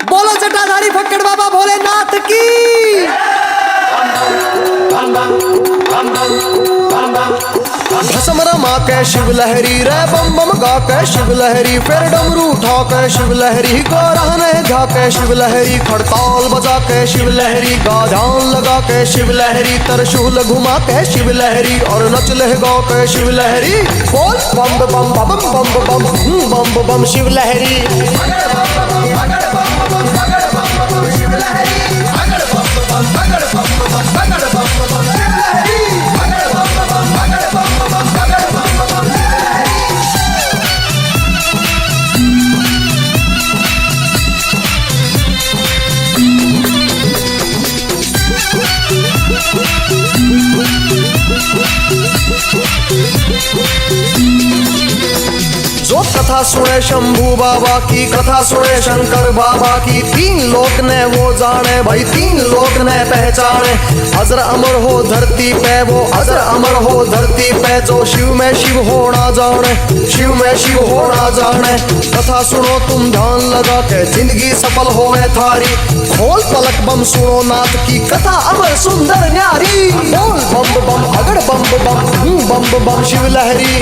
बोलो जटाधारी फक्कड़ बाबा भोलेनाथ की। भस्म रमा के शिव लहरी रे बम बम गा के शिव लहरी, फिर डमरू उठा के शिव लहरी, गोरहने गा के शिव लहरी, खड़ताल बजा के शिव लहरी, गा ध्यान लगा के शिव लहरी, त्रिशूल घुमा के शिव लहरी, और नच ले गा के शिव लहरी। बोल बम बम बम बम बम बम बम शिव लहरी। जो कथा सुने शंभू बाबा की, कथा सुने शंकर बाबा की, तीन लोक ने वो जाने भाई, तीन लोक ने पहचाने। अजर अमर हो धरती पे वो, अजर अमर हो धरती पे, जो शिव में शिव होना जाने, शिव में शिव होना जाने। कथा सुनो तुम ध्यान लगा के, जिंदगी सफल होए थारी, खोल पलक बम सुनो नाथ की कथा अमर सुंदर न्यारी। बोल बम बम अगड़ बम बम बम बम शिव लहरी।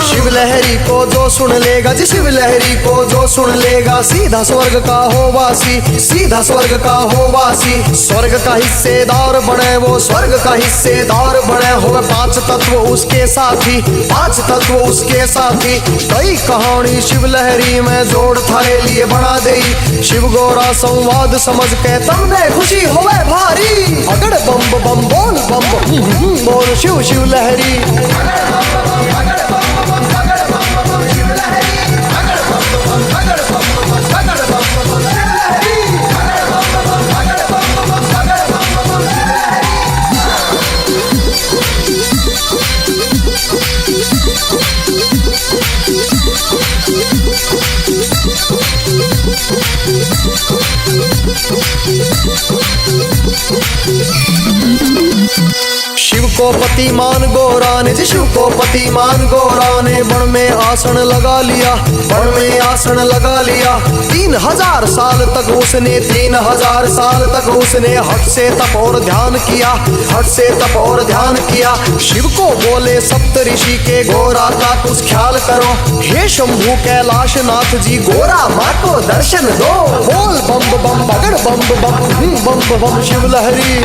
शिव लहरी को जो सुन लेगा जी, शिव लहरी को जो सुन लेगा, सीधा स्वर्ग का हो वासी, सीधा स्वर्ग का हो वासी। स्वर्ग का हिस्सेदार बने वो, स्वर्ग का हिस्सेदार बने हो। पांच तत्व उसके साथी, पांच तत्व उसके साथी। कई कहानी शिव लहरी में जोड़ थारे लिए बना दे, शिव गोरा संवाद समझ के तुमने खुशी होवे भारी। अगड़ बम बम बोल बम बोल शिव शिव लहरी। शिव को पति मान गोरा ने जी, शिव को पति मान गोरा ने, बन में आसन लगा लिया, बन में आसन लगा लिया। 3000 साल तक उसने, 3000 साल तक उसने हट से तप और ध्यान किया, हट से तप और ध्यान किया। शिव को बोले सप्त ऋषि के, गोरा का कुछ ख्याल करो, हे शंभू कैलाश नाथ जी, गोरा माँ को दर्शन दो। बोल बम बम बगड़ बम बम बम शिव लहरी।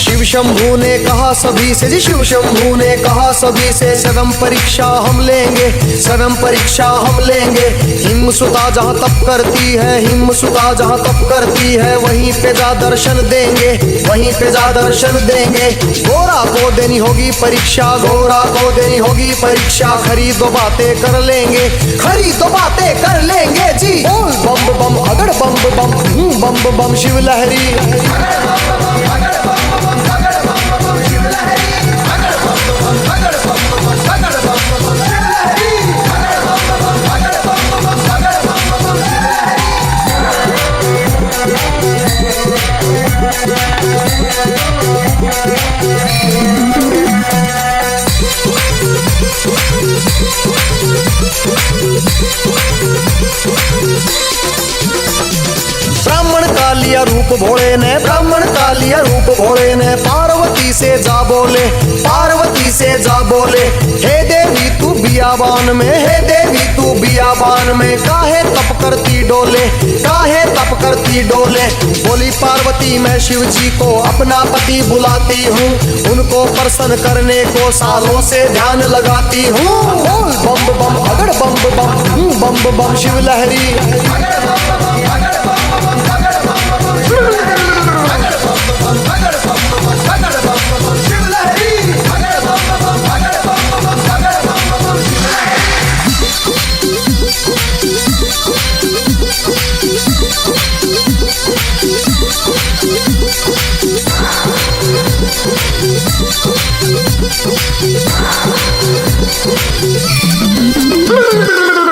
शिव शंभू ने कहा सभी से जी, शिव शंभू ने कहा सभी से, स्वयं परीक्षा हम लेंगे, स्वयं परीक्षा हम लेंगे। हिम सुता जहाँ तप करती है, हिम सुता जहाँ तप करती है, वहीं पे जा दर्शन देंगे, वहीं पे जा दर्शन देंगे। गोरा को देनी होगी परीक्षा, गोरा को देनी होगी परीक्षा, खरी दो बातें कर लेंगे, खरी दो बातें कर लेंगे जी। बोल बम बम अगड़ बम बम शिव लहरी। ब्राह्मण का लिया रूप भोले ने, ब्राह्मण का लिया रूप भोले ने पार्वती से जा बोले, पार्वती से जा बोले, हे देवी तू बियाबान में, हे देवी तू बियाबान में काहे तप करती डोले, काहे तप करती डोले। बोली पार्वती मैं शिव जी को अपना पति बुलाती हूँ, उनको प्रसन्न करने को सालों से ध्यान लगाती हूँ। बोल बम बम अगड़ बम बम बम बम शिव लहरी।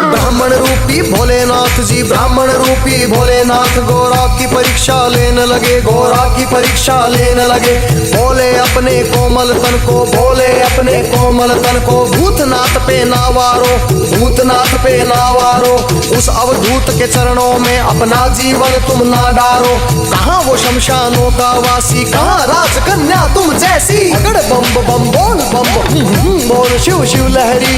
ब्राह्मण रूपी भोलेनाथ जी, ब्राह्मण रूपी भोलेनाथ गोरा की परीक्षा लेने लगे, गोरा की परीक्षा लेने लगे। बोले अपने कोमल तन को, बोले अपने कोमल तन को, भूतनाथ पे नावारो, भूतनाथ पे नावारो। उस अवधूत के चरणों में अपना जीवन तुम ना डारो। कहाँ वो शमशानों का वासी, कहाँ राजकन्या तुम जैसी। अगड़ बम बम बोल बम बोल शिव शिव लहरी।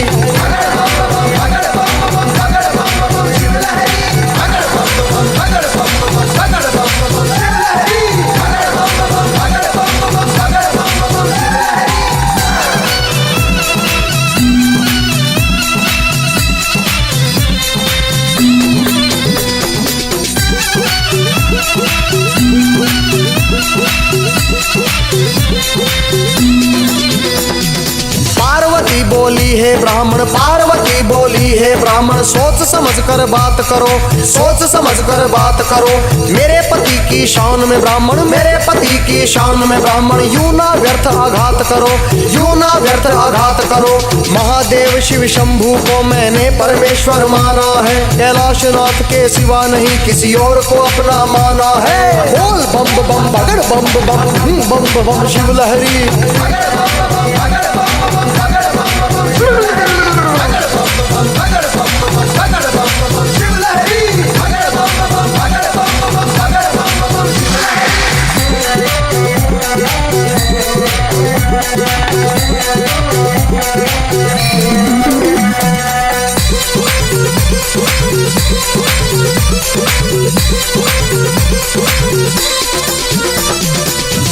पार्वती बोली है ब्राह्मण, पार्वती बोली है ब्राह्मण, सोच समझ कर बात करो, सोच समझ कर बात करो। मेरे पति की शान में ब्राह्मण, मेरे पति की शान में ब्राह्मण, यूं ना व्यर्थ आघात करो, यूं ना व्यर्थ आघात करो। महादेव शिव शंभू को मैंने परमेश्वर माना है, कैलाशनाथ के सिवा नहीं किसी और को अपना माना है। बोल बम बम बगड़ बम बम बम शिव लहरी।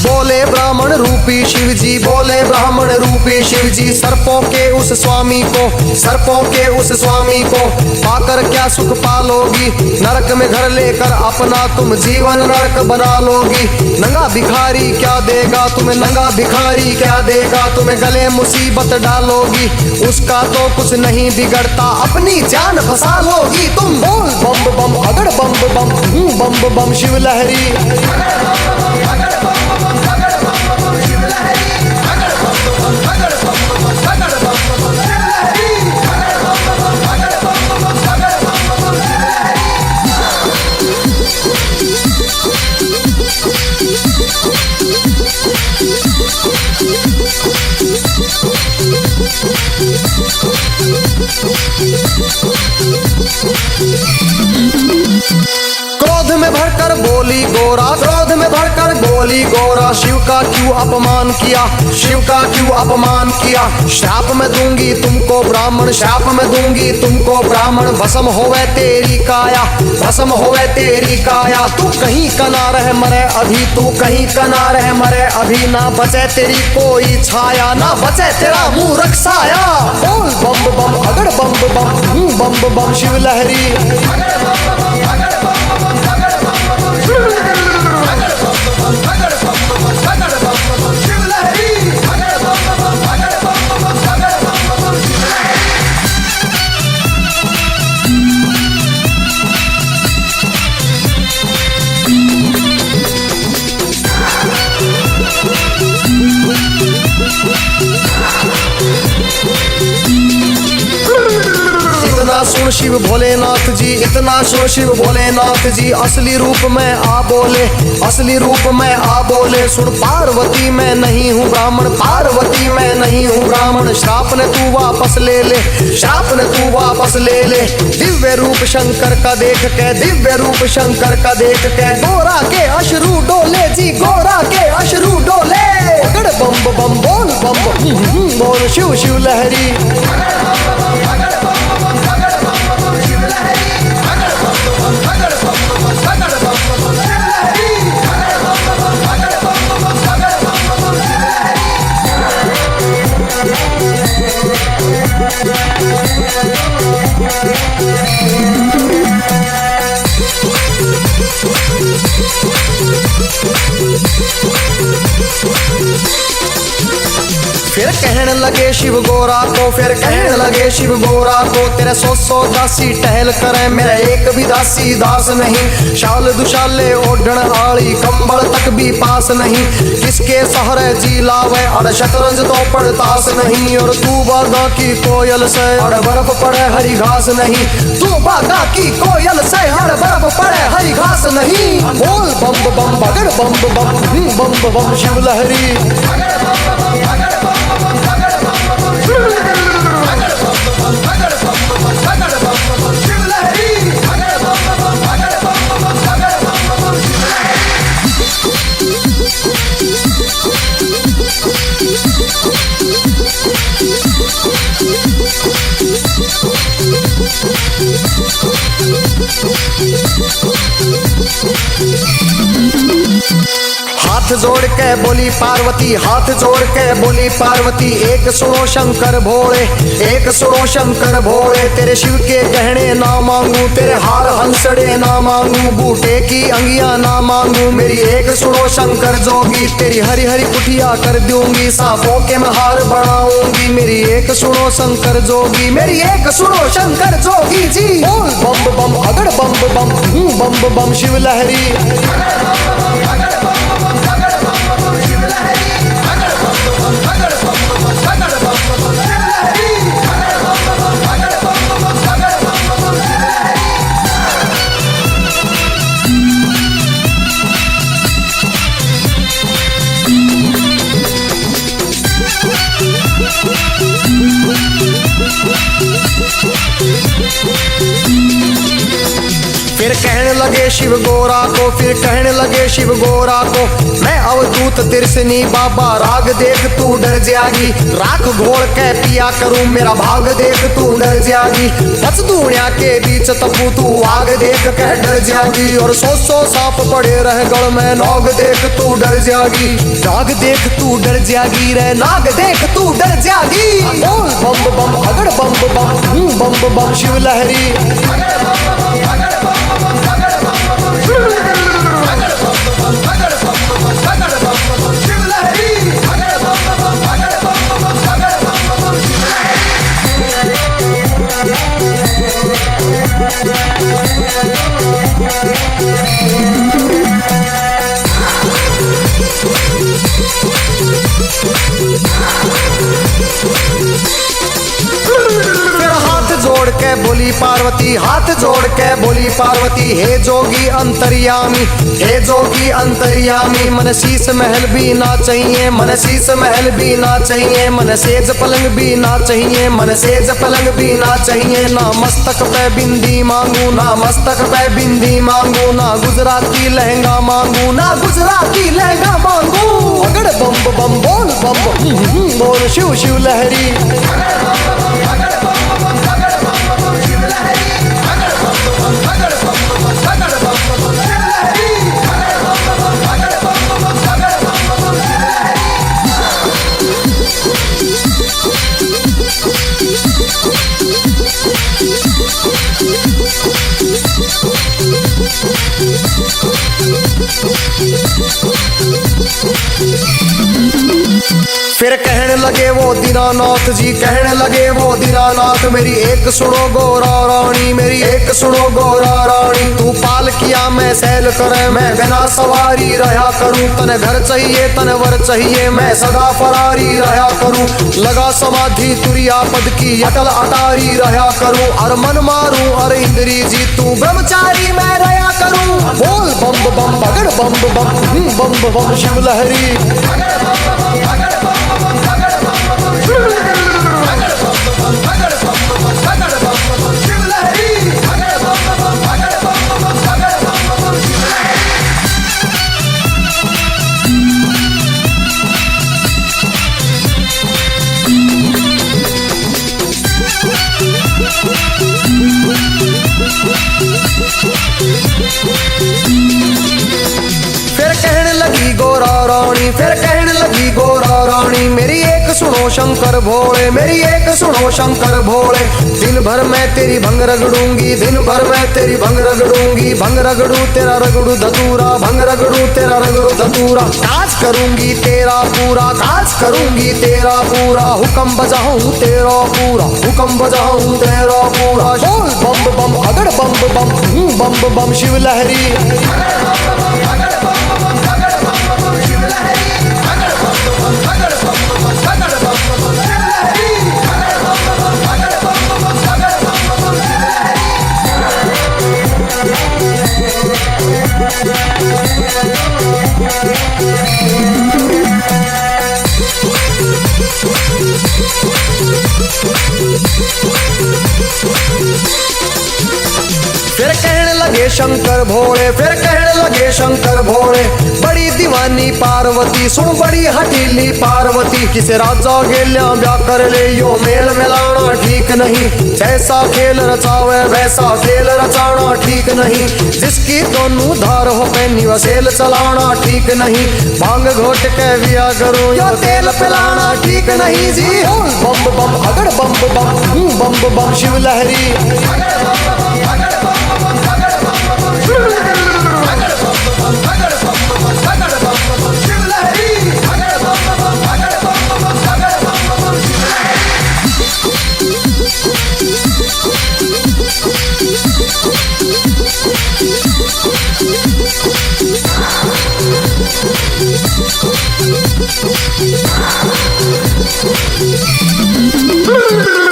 बोले ब्राह्मण रूपी शिव जी, बोले ब्राह्मण रूपी शिव जी, सर्पों के उस स्वामी को, सर्पों के उस स्वामी को पाकर क्या सुख पालोगी। नरक में घर लेकर अपना तुम जीवन नरक बना लोगी। नंगा भिखारी क्या देगा तुम्हें, नंगा भिखारी क्या देगा तुम्हें, गले मुसीबत डालोगी। उसका तो कुछ नहीं बिगड़ता, अपनी जान फंसा लोगी तुम। बोल बम बम अगड़ बम बम शिव लहरी। क्रोध में भरकर बोली गोरा, क्रोध में भरकर बोली गोरा, शिव का क्यों अपमान किया, शिव का क्यों अपमान किया। श्राप में दूंगी तुमको ब्राह्मण, श्राप में दूंगी तुमको ब्राह्मण, भस्म होवे तेरी काया, भस्म होवे तेरी काया। तू कहीं का ना रह मरे अभी, तू कहीं का ना रह मरे अभी, ना बचे तेरी कोई छाया, ना बचे तेरा मूरख साया। बोल बम बम अगड़ बम बम शिव लहरी। सुन शिव भोलेनाथ जी, इतना सुन शिव भोलेनाथ जी। असली रूप में आ बोले, असली रूप में आ बोले। सुन पार्वती मैं नहीं हूँ ब्राह्मण, पार्वती मैं नहीं हूँ ब्राह्मण। श्राप ने तू वापस ले ले, श्राप ने तू वापस ले ले। दिव्य रूप शंकर का देख के, दिव्य रूप शंकर का देख के। गोरा के अश्रु डोले जी, गोरा के अश्रु डोले। अगड़ बम बम बोल बम बोल शिव शिव लहरी। फिर कहने लगे शिव गोरा को, फिर कहने लगे शिव गोरा को। तेरे सौ दासी टहल करे, मेरा एक भी दासी दास नहीं। शाल दुशाले ओढ़न आली, कंबल तक भी पास नहीं। किसके सहारे जी लावे, और शतरंज तो पड़तास नहीं। और तू बागा की कोयल से, और बर्फ पड़े हरी घास नहीं। तू बागा की कोयल से, और बर्फ पड़े हरी घास नहीं। बोल बम बम बगड़ बम बम बम बम शिव लहरी। हाथ जोड़ के बोली पार्वती, हाथ जोड़ के बोली पार्वती। एक सुनो शंकर भोले, एक सुनो शंकर भोले। तेरे शिव के गहने ना मांगू, तेरे हार हंसड़े ना मांगू। बूटे की अंगिया ना मांगू, मेरी एक सुनो शंकर जोगी। तेरी हरी हरी कुटिया कर दूंगी, सांपों के मैं हार बनाऊंगी। मेरी एक सुनो शंकर जोगी, मेरी एक सुनो शंकर जोगी जी। बोल बम बम अगड़ बम बम बम शिव लहरी। फिर कहने लगे शिव गोरा को, फिर कहने लगे शिव गोरा को। मैं अवधूत तिरसनी बाबा, राग देख तू डर जाएगी। राख घोल के पिया करूं, मेरा भाग देख तू डर जाएगी। बच दुनिया के बीच तपू, तू आग देख के डर जाएगी। और सौ सांप पड़े रह गढ़ में, नाग देख तू डर जाएगी। नाग देख तू डर जाएगी रे, नाग देख तू डर जाएगी। बोल बम बम अगड़ बम बम शिव लहरी। के बोली पार्वती, हाथ जोड़ के बोली पार्वती। हे जोगी अंतर्यामी, हे जोगी अंतर्यामी। मन शीश महल भी ना चाहिए, मन शीश महल भी ना चाहिए। मन सेज पलंग भी ना चाहिए, मन सेज पलंग भी ना चाहिए। ना मस्तक पे बिंदी मांगू, ना मस्तक पे बिंदी मांगू। ना गुजराती लहंगा मांगू, ना गुजराती लहंगा मांगू। अगड़ बम बम बोल बम बोल शिव शिव लहरी। फिर कहने लगे वो दीनानाथ जी, कहने लगे वो दीनानाथ, मेरी एक सुनो गोरा रानी, मेरी एक सुनो गोरा रानी। तू पाल किया मैं सैल करे, मैं बिना सवारी रहा करूं। तने घर चाहिए तने वर चाहिए, मैं सदा फरारी रहा करूं। लगा समाधि तुरिया पद की अटल अटारी रहा करूं। और मन मारूं और इंद्री जी तू ब्रह्मचारी मैं रहा करूं। बोल बम बम बगड़ बम बम बम बम शिव लहरी। फिर कहने लगी गोरा रानी, फिर कहने लगी गोरा रानी, मेरी एक सुनो शंकर भोले, मेरी एक सुनो शंकर भोले। दिन भर मैं तेरी भंग रगड़ूंगी, दिन भर मैं तेरी भंग रगड़ूंगी। भंग रगड़ू तेरा रगड़ू धतूरा, भंग रगड़ू तेरा रगड़ू धतूरा। काज करूंगी तेरा पूरा, काज करूंगी तेरा पूरा। हुक्म बजाऊं तेरा पूरा, हुक्म बजाऊं तेरा पूरा। बोल बम बम अगड़ बम बम बम बम शिव लहरी। फिर कहने लगे शंकर भोले, फिर कहने लगे शंकर भोले, बड़ी दीवानी पार्वती सुन बड़ी हटीली पार्वती। किसे राजा गेल्या ब्याह कर ले यो मेल मिलाना ठीक नहीं। जैसा खेल रचावे वैसा खेल रचाना ठीक नहीं। जिसकी दोनों धार हो पैनी वसेल चलाना ठीक नहीं। भांग घोट के बिया करूं यो तेल पिलाना ठीक नहीं जी। बम बम अगड़ बम बम बम शिव लहरी।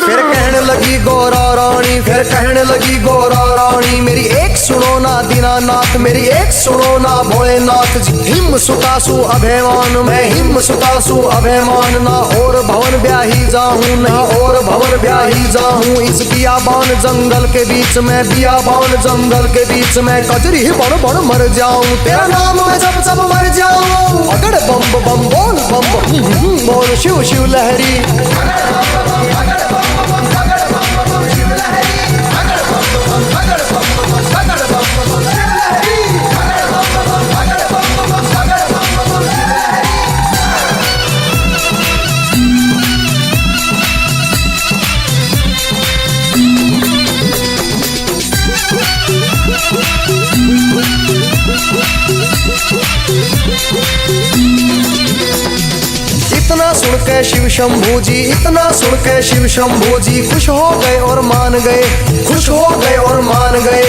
फिर कहने लगी गोरा रानी, फिर कहने लगी गोरा रानी, मेरी एक सुनो ना दीनानाथ, मेरी एक सुनो ना भोलेनाथ जी। हिम सुतासु अभिमान, मैं हिम सुतासु अभिमान। ना और भवन ब्याही जाऊं, ना और भवन ब्याही जाऊं। इस बियाबान जंगल के बीच में, बियाबान जंगल के बीच में कजरी बड़ बड़ मर जाऊं। तेरा नाम मैं जब जब मर जाऊं। अगड़ बम बम बोल बम बोल शिव शिव लहरी। इतना सुन के शिव शंभू जी, इतना सुन के शिव शंभू जी खुश हो गए और मान गए, खुश हो गए और मान गए।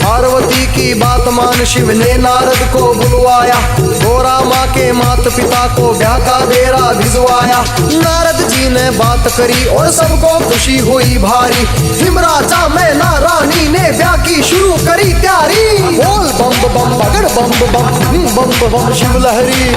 पार्वती की बात मान शिव ने नारद को बुलवाया। गोरा माँ के माता पिता को ब्याह का बेरा भिजवाया। नारद जी ने बात करी और सबको खुशी हुई भारी। हिमराजा में ना रानी ने ब्याह की शुरू करी तैयारी। बोल बम बम बगड़ बम बम शिव लहरी।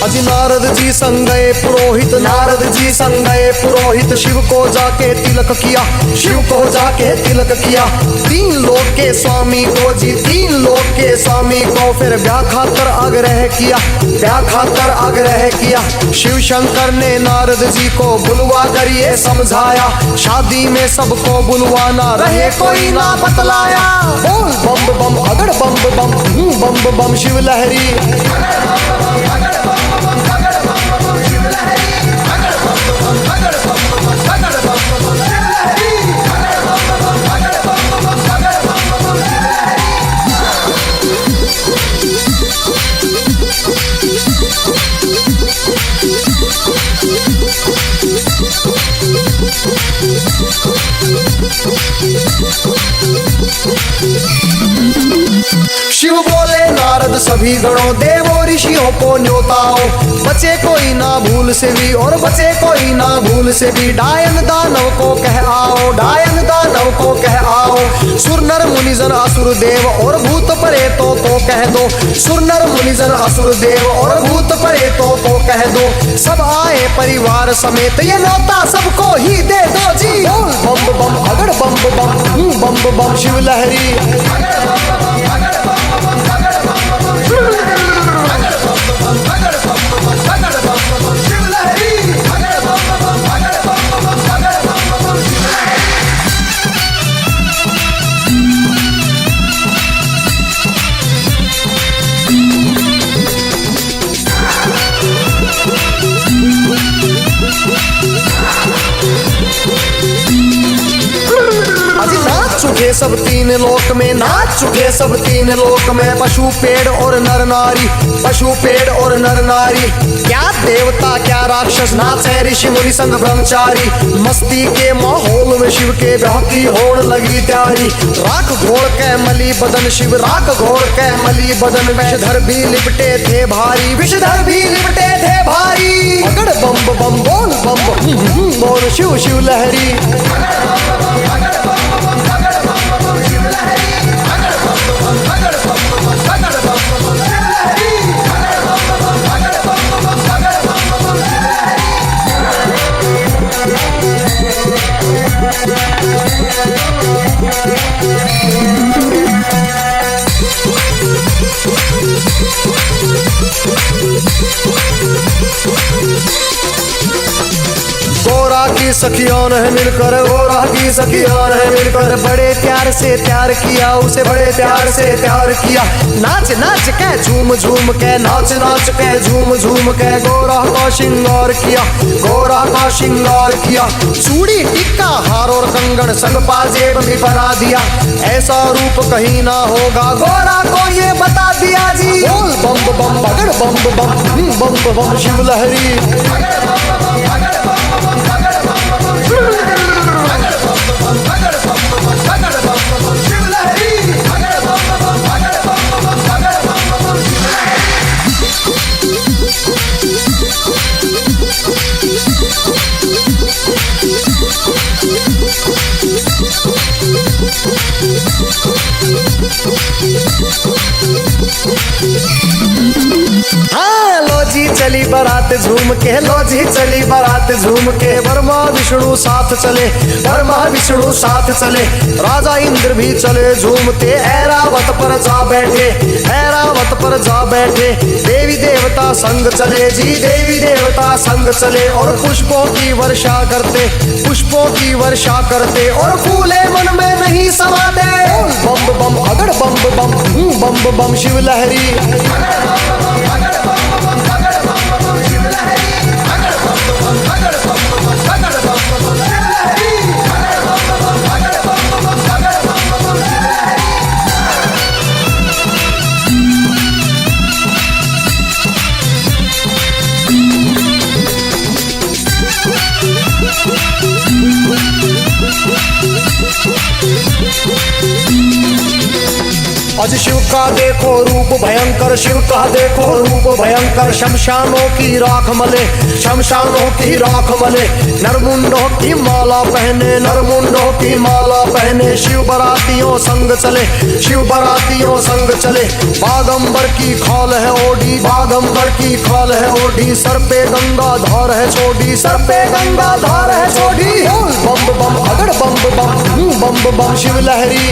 अजी नारद जी संग गए पुरोहित, नारद जी संग गए पुरोहित। शिव को जाके तिलक किया, शिव को जाके तिलक किया। 3 लोक के स्वामी को जी, 3 लोक के स्वामी को फिर ब्याह खातर आग्रह किया, ब्याह खातर आग्रह किया। शिव शंकर ने नारद जी को बुलवा कर ये समझाया, शादी में सबको बुलवाना, रहे कोई ना बतलाया। बोल बम बम अगड़ बम बम, बम बम शिव लहरी। शिव बोले नारद सभी गणों, देवों ऋषियों को न्योताओ। बचे कोई ना भूल से भी और बचे कोई ना भूल से भी। डायन दानव को कह आओ, डायन दानव को कह आओ। सुर नर मुनिजन असुर देव और भूत प्रेतों को कह दो। सुर नर मुनिजन असुर देव और भूत प्रेतों को कह दो। सब आए परिवार समेत, ये न्योता सबको ही दे दो जी। बोल बम बम अगड़ बम बम, बम बम शिव लहरी। चुके सब 3 लोक में, नाच चुके सब 3 लोक में। पशु पेड़ और नर नारी, पशु पेड़ और नर नारी। क्या देवता क्या राक्षस, नाचे ऋषि मुनि संग ब्रह्मचारी। मस्ती के माहौल में शिव के ब्याह की होड़ लगी तैयारी। राख घोड़ के मली बदन शिव, राख घोड़ के मली बदन। विषधर भी लिपटे थे भारी, विषधर भी लिपटे थे भारी। अगड़ बम बम बोल बम बोल शिव शिव लहरी। गोरा की सखियों ने मिलकर, गोरा की सखियों ने मिलकर बड़े प्यार से प्यार किया, उसे बड़े प्यार से प्यार किया। नाच नाच के झूम झूम के, नाच नाच के झूम झूम के। गोरा का श्रृंगार किया, गोरा का श्रृंगार किया। चूड़ी टिक्का हार और कंगन संग पाजेब भी बना दिया। ऐसा रूप कहीं ना होगा, गोरा को ये बता दिया जी। बोल बम बम बगड़ बम बम, बम बम शिव लहरी। हाँ लो जी चली बारात झूम के, लो जी चली बारात झूम के। ब्रह्मा विष्णु साथ चले, ब्रह्मा विष्णु साथ चले। राजा इंद्र भी चले झूमते, ऐरावत पर जा बैठे, ऐरावत पर जा बैठे। देवी देवता संग चले जी, देवी देवता संग चले। और पुष्पों की वर्षा करते, पुष्पों की वर्षा करते। और फूले मन में नहीं समाते। बम बम अगड़ बम बम, बम बम शिव लहरी। अज शिव का देखो रूप भयंकर, शिव का देखो रूप भयंकर। शमशानों की राख मले, शमशानों की राख मले। नरमुंडों की माला पहने, नरमुंडों की माला पहने। शिव बरातियों संग चले, शिव बरातियों संग चले। बागंबर की खाल है ओढ़ी, बागंबर की खाल है ओढ़ी। सर पे गंगा धार है छोड़ी, सर पे गंगा धार है छोड़ी। बम बम अगड़ बम बम, बम बम शिव लहरी।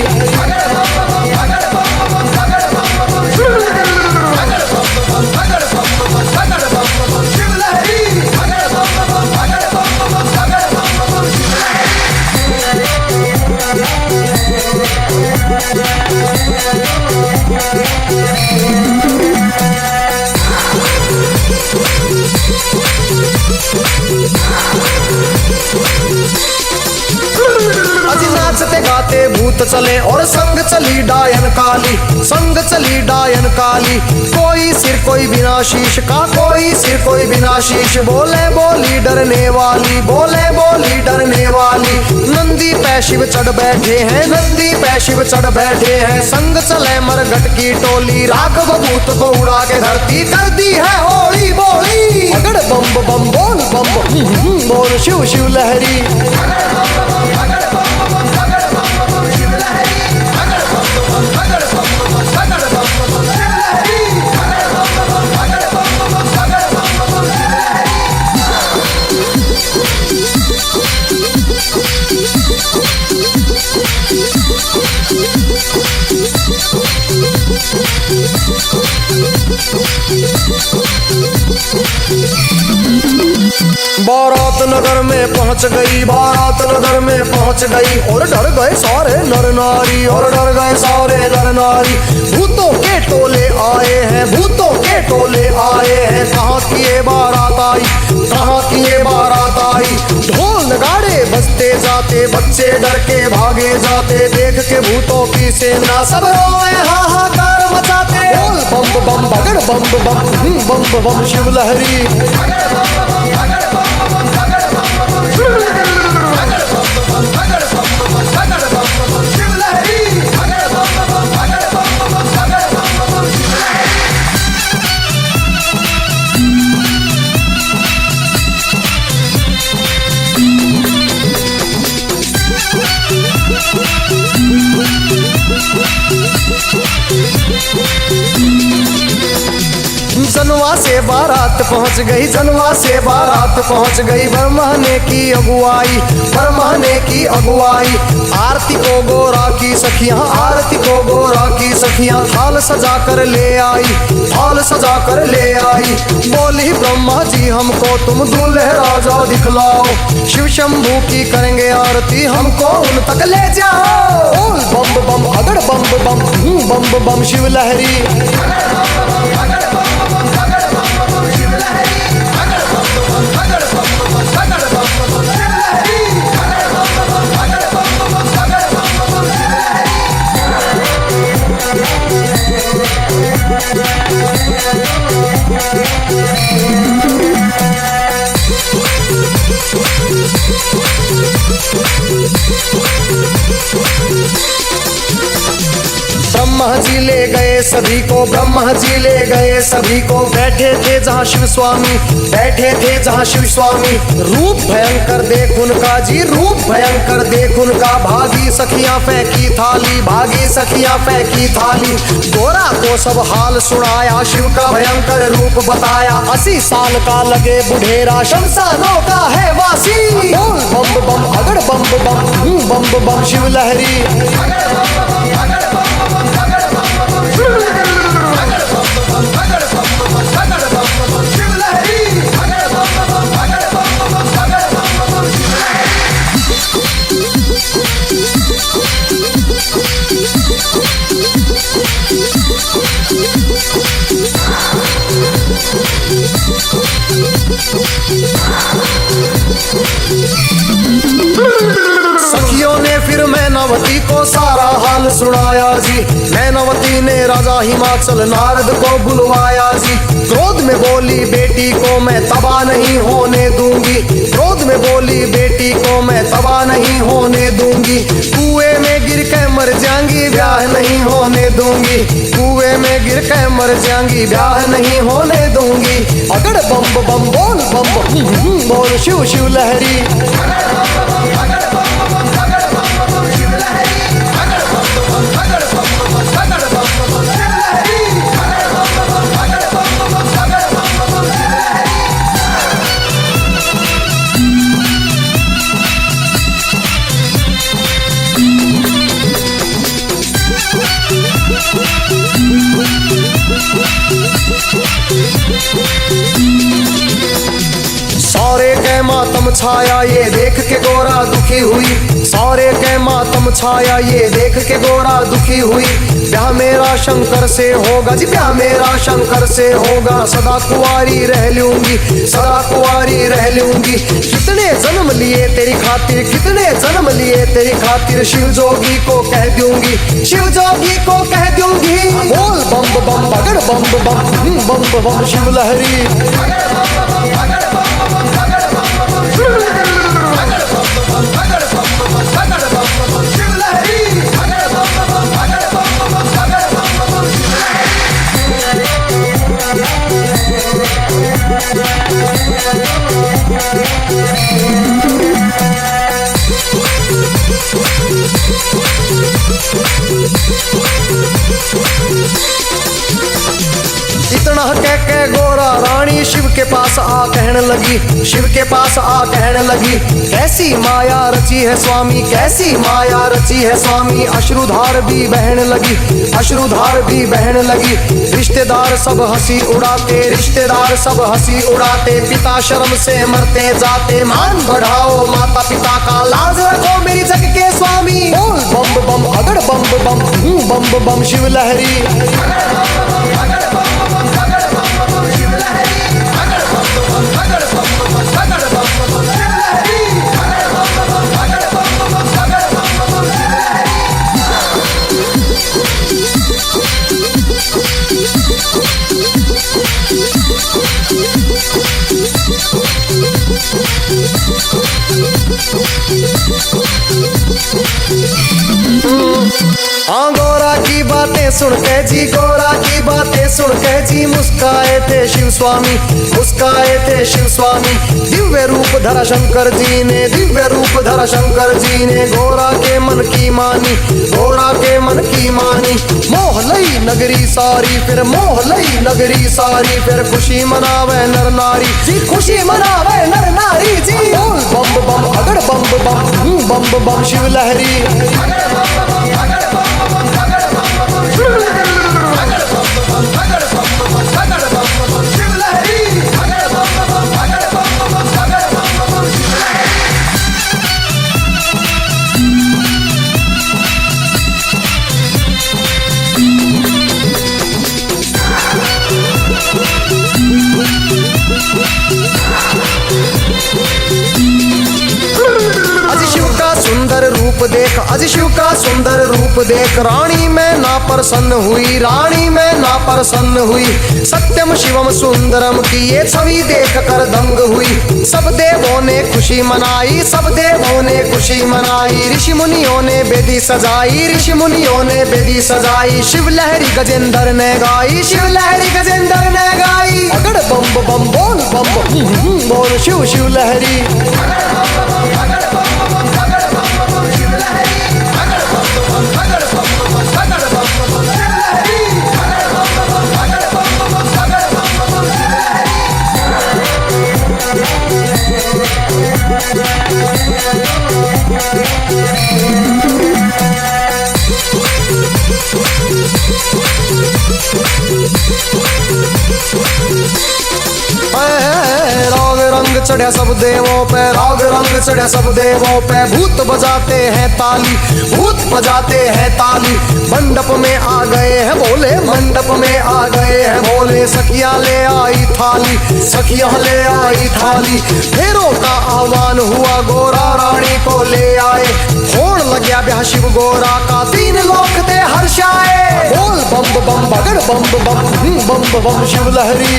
नाचते गाते भूत चले और संग चली डायन काली, संग चली डायन काली। कोई सिर कोई बिना शीश का, कोई सिर कोई बिना शीश। बोले बोली डरने वाली, बोले बोली डरने वाली। नंदी पे शिव चढ़ बैठे हैं, नंदी पे शिव चढ़ बैठे हैं। संग चले मरघट की टोली, राघव भूत को उड़ा के धरती कर दी है होली बोली। अगड़ बम बम बोल बम बोल शिव शिव लहरी। बारात नगर में पहुंच गई, बारात नगर में पहुंच गई। और डर गए सारे नर नारी, और डर गए सारे नर नारी। भूतों के टोले आए हैं, भूतों के टोले आए हैं। कहाँ की ये बारात आई, कहाँ की ये बारात आई। ढोल नगाड़े बजते जाते, बच्चे डर के भागे जाते। देख के भूतों की सेना सब रोए हाहाकार मचाते। बम बम बगड़ बम बम, बम बम शिव लहरी। जनवा से बारात पहुंच गई, जनवा से बारात पहुंच गई। ब्रह्मा ने की अगुवाई, ब्रह्मा ने की अगुवाई। आरती को गोरा की सखियां, आरती को गोरा की सखियां। थाल सजा कर ले आई, थाल सजा कर ले आई। बोली ब्रह्मा जी हमको तुम दूल्हे राजा दिखलाओ। शिव शंभू की करेंगे आरती, हमको उन तक ले जाओ। बम बम अगड़ बम बम, बम बम शिव लहरी। ब्रह्मा जी ले गए सभी को, ब्रह्मा जी ले गए सभी को। बैठे थे जहाँ शिव स्वामी, बैठे थे जहाँ शिव स्वामी। रूप भयंकर देख उनका जी, रूप भयंकर देख उनका। भागी सखियां फेंकी थाली, भागी सखियां फेंकी थाली। गोरा को सब हाल सुनाया, शिव का भयंकर रूप बताया। 80 साल का लगे बुढ़ेरा, शमशानों का है वासी। बम बम अगड़ बम बम, बम बम शिव लहरी। सखियों ने फिर मैनावती को सारा हाल सुनाया जी। मैनावती ने राजा हिमाचल नारद को बुलवाया जी। क्रोध में बोली बेटी को मैं तबाह नहीं होने दूंगी, क्रोध में बोली बेटी को मैं तबाह नहीं होने दूंगी। कुएं में गिर के मर जाएंगी, ब्याह नहीं होने दूंगी। कुएं में गिर के मर जाएंगी, ब्याह नहीं होने दूंगी। अगड़ बम बम बोल बम बोल शिव शिव लहरी। सारे के मातम छाया ये देख के गोरा दुखी हुई। सारे के मातम छाया ये देख के गोरा दुखी हुई। ब्याह मेरा शंकर से होगा जी, ब्याह मेरा शंकर से होगा। सदा कुंवारी रह लूंगी, सदा कुंवारी रह लूंगी। कितने जन्म लिए तेरी खातिर, कितने जन्म लिए तेरी खातिर। शिव जोगी को कह दूंगी, शिव जोगी को कह दूंगी। बोल बम बम बगड़ बम बम बम बम शिव लहरी। इतना कह के गोरा रानी शिव के पास आ कहने लगी, शिव के पास आ कहने लगी। कैसी माया रची है स्वामी, कैसी माया रची है स्वामी। अश्रुधार भी बहने लगी, अश्रुधार भी बहने लगी। रिश्तेदार सब हंसी उड़ाते, रिश्तेदार सब हंसी उड़ाते। पिता शर्म से मरते जाते, मान बढ़ाओ माता पिता का, लाज रखो मेरी जग के स्वामी। बोल बम बम अगड़ बम बम बम शिव लहरी। हाँ गोरा की बातें सुन के जी, गोरा की बातें सुन के जी। मुस्काए थे शिव स्वामी, मुस्काए थे शिव स्वामी। दिव्य रूप धरा शंकर जी ने, दिव्य रूप धरा शंकर जी ने। गोरा के मन की मानी, गोरा के मन की मानी। मोह लई नगरी सारी फिर, मोह लई नगरी सारी फिर। खुशी मनावे नर नारी जी, खुशी मनावे नर नारी जी। बोल बम बम अगड़ बम बम शिव लहरी। सुंदर रूप देख, अज शिव का सुंदर रूप देख। रानी में ना प्रसन्न हुई, रानी में ना प्रसन्न हुई। सत्यम शिवम सुंदरम की ये छवि देख कर दंग हुई। सब देवों ने खुशी मनाई, सब देवों ने खुशी मनाई। ऋषि मुनियों ने बेदी सजाई, ऋषि मुनियों ने बेदी सजाई। शिव लहरी गजेंद्र ने गाई, शिव लहरी गजेंद्र ने गाई। अगड़ बम बम बोल बम बोल शिव शिव लहरी। राग रंग चढ़ा सब देवों पे, राग रंग चढ़ा सब देवों पे। भूत बजाते हैं ताली, भूत बजाते हैं ताली। मंडप में आ गए हैं भोले, मंडप में आ गए हैं भोले। सखिया ले आई थाली, सखिया ले आई थाली। फेरों का आह्वान हुआ, गोरा रानी को ले आए। होड़ लग्या ब्याह शिव गोरा का, तीन लोक थे हर्षाए। बोल बम बम बगड़ बम बम शिव लहरी।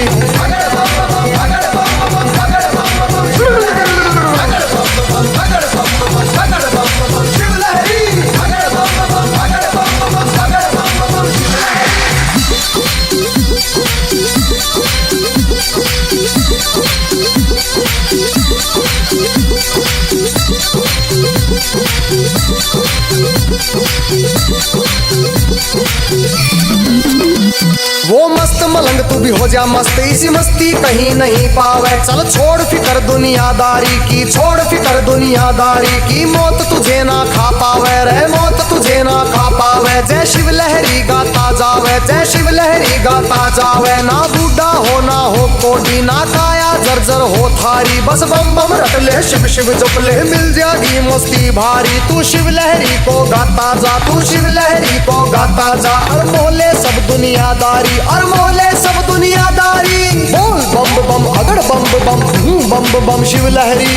वो मस्त मलंग तू भी हो जा मस्त, इसी मस्ती कहीं नहीं पावे। चल छोड़ फिकर दुनियादारी की, छोड़ फिकर दुनियादारी की। मौत तुझे ना खा पावे रे, मौत तुझे ना खा पावे। जय शिव लहरी गाता जावे, जय शिव लहरी गाता जावे। ना बूढ़ा हो ना हो कोडी, ना काया जर्जर हो थारी। बस बम बम रट ले, शिव शिव जप ले, मिल जाएगी मस्ती भारी। तू शिव लहरी को गाता जा, तू शिव लहरी को गाता जा। और मोहले सब दुनियादारी, और मोहले सब दुनियादारी। बोल बम बम अगड़ बम बम, बम बम शिव लहरी।